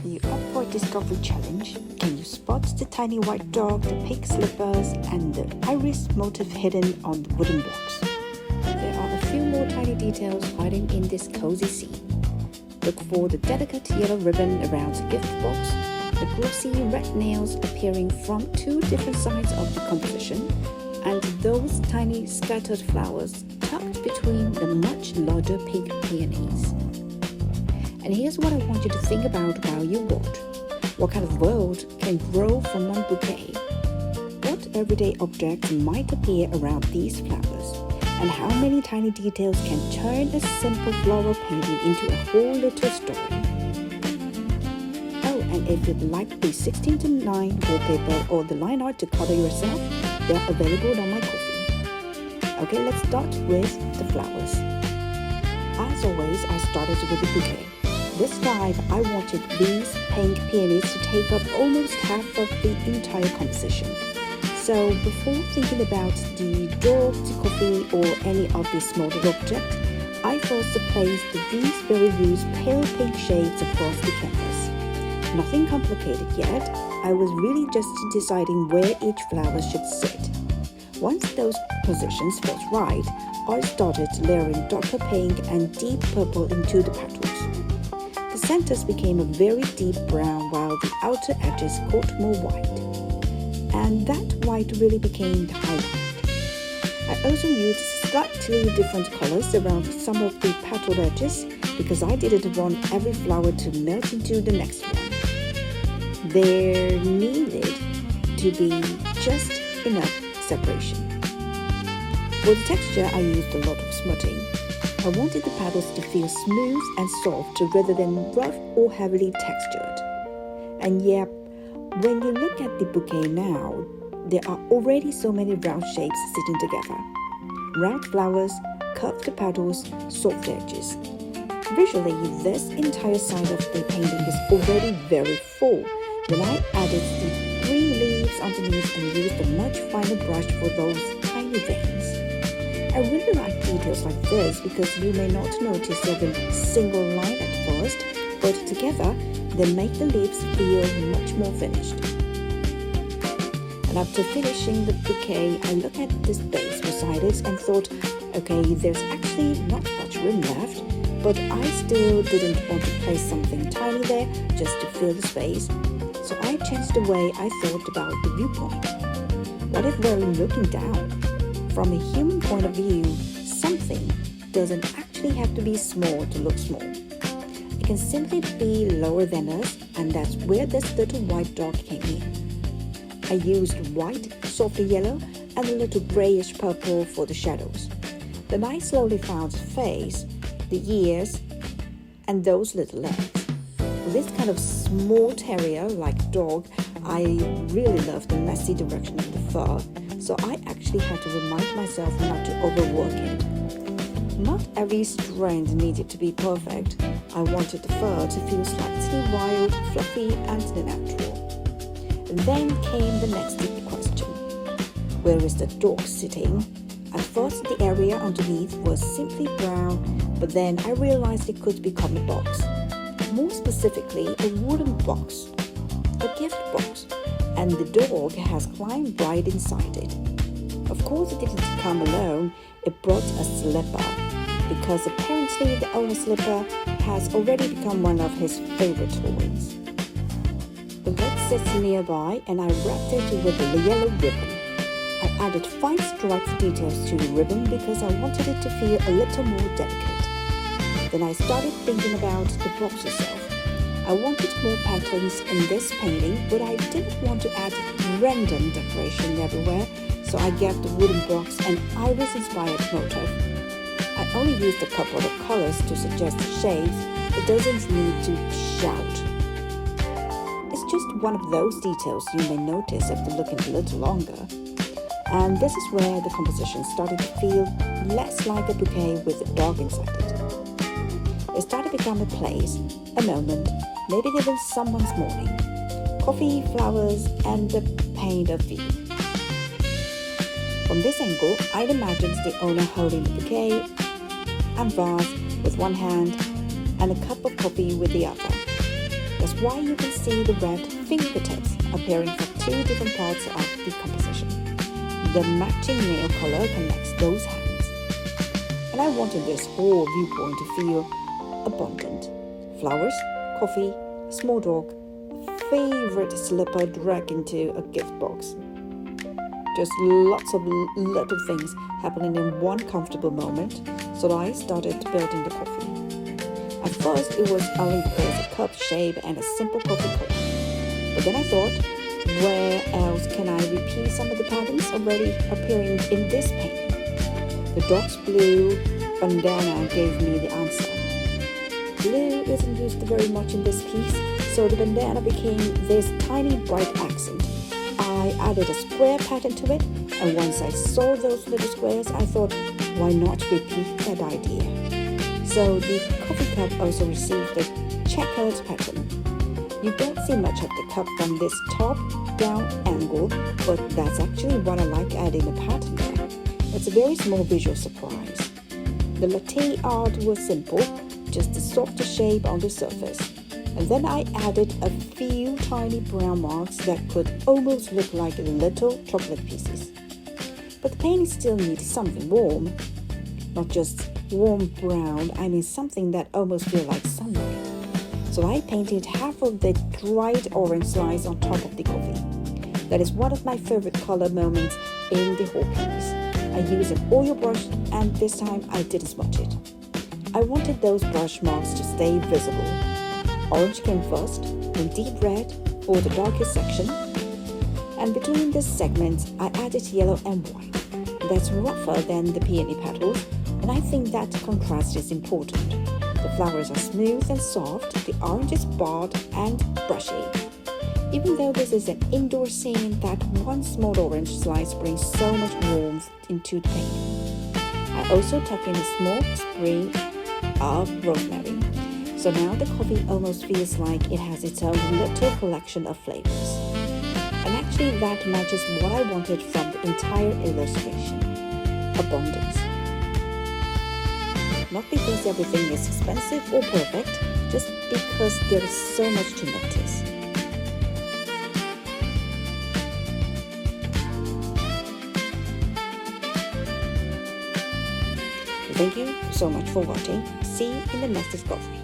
you up for a discovery challenge? Can you spot the tiny white dog, the pink slippers, and the iris motif hidden on the wooden blocks? There are a few more tiny details hiding in this cozy scene. Look for the delicate yellow ribbon around the gift box, the glossy red nails appearing from two different sides of the composition, and those tiny scattered flowers tucked between the much larger pink peonies. And here's what I want you to think about while you watch. What kind of world can grow from one bouquet? What everyday objects might appear around these flowers? And how many tiny details can turn a simple floral painting into a whole little story? Oh, and if you'd like the 16:9 wallpaper or the line art to color yourself, they're available on my Ko-fi. Okay, let's start with the flowers. As always, I started with the bouquet. This time, I wanted these pink peonies to take up almost half of the entire composition. So before thinking about the dog, the coffee, or any of the smaller objects, I first placed these very loose pale pink shades across the canvas. Nothing complicated yet. I was really just deciding where each flower should sit. Once those positions felt right, I started layering darker pink and deep purple into the petals. The centers became a very deep brown while the outer edges got more white. And that white really became the highlight. I also used slightly different colors around some of the petal edges because I didn't want every flower to melt into the next one. There needed to be just enough separation. For the texture, I used a lot of smudging. I wanted the petals to feel smooth and soft rather than rough or heavily textured. And yep, when you look at the bouquet now, there are already so many round shapes sitting together. Round flowers, curved petals, soft edges. Visually, this entire side of the painting is already very full. Then I added the green leaves underneath and used a much finer brush for those tiny veins. I really like details like this because you may not notice every single line at first, but together they make the leaves feel much more finished. And after finishing the bouquet, I looked at this base beside it and thought, okay, there's actually not much room left, but I still didn't want to place something tiny there just to fill the space. So I changed the way I thought about the viewpoint. What if we're looking down? From a human point of view, something doesn't actually have to be small to look small. It can simply be lower than us, and that's where this little white dog came in. I used white, soft yellow, and a little grayish purple for the shadows. Then I slowly found the face, the ears, and those little legs. For this kind of small terrier-like dog, I really love the messy direction of the fur, so I actually had to remind myself not to overwork it. Not every strand needed to be perfect. I wanted the fur to feel slightly wild, fluffy, and natural. And then came the next deep question. Where is the dog sitting? At first, the area underneath was simply brown, but then I realized it could become a box. More specifically, a wooden box, a gift box, and the dog has climbed right inside it. Of course, it didn't come alone. It brought a slipper, because apparently the owner's slipper has already become one of his favorite toys. The leg sits nearby, and I wrapped it with a yellow ribbon. I added 5 striped details to the ribbon because I wanted it to feel a little more delicate. Then I started thinking about the box itself. I wanted more patterns in this painting, but I didn't want to add random decoration everywhere, so I gave the wooden box an iris-inspired motif. I only used a couple of colors to suggest shades. It doesn't need to shout. It's just one of those details you may notice after looking a little longer. And this is where the composition started to feel less like a bouquet with a dog inside it. It started to become a place, a moment, maybe even someone's morning. Coffee, flowers, and the paint of view. From this angle, I imagined the owner holding the bouquet and vase with one hand and a cup of coffee with the other. The That's why you can see the red fingertips appearing from two different parts of the composition. The matching nail color connects those hands. And I wanted this whole viewpoint to feel abundant. Flowers, coffee, small dog, favorite slipper dragged into a gift box. Just lots of little things happening in one comfortable moment, so I started building the coffee. At first, it was only because a cup shape and a simple coffee cup. But then I thought, where else can I repeat some of the patterns already appearing in this painting? The dog's blue bandana gave me the answer. Blue isn't used very much in this piece, so the bandana became this tiny bright accent. I added a square pattern to it, and once I saw those little squares, I thought, why not repeat that idea? So the coffee cup also received the checkered pattern. You don't see much of the cup from this top-down angle, but that's actually what I like adding a pattern there. It's a very small visual surprise. The latte art was simple, just a softer shape on the surface. And then I added a few tiny brown marks that could almost look like little chocolate pieces. But the painting still needs something warm. Not just warm brown, I mean something that almost feels like sunlight. So I painted half of the dried orange slice on top of the coffee. That is one of my favorite color moments in the whole piece. I used an oil brush, and this time I didn't smudge it. I wanted those brush marks to stay visible. Orange came first, then deep red for the darkest section, and between the segments I added yellow and white. That's rougher than the peony petals, and I think that contrast is important. The flowers are smooth and soft, the orange is bold and brushy. Even though this is an indoor scene, that one small orange slice brings so much warmth into the painting. I also tuck in a small sprig of rosemary. So now the coffee almost feels like it has its own little collection of flavors. And actually that matches what I wanted from the entire illustration. Abundance. Not because everything is expensive or perfect, just because there is so much to notice. Thank you so much for watching. See you in the next discovery.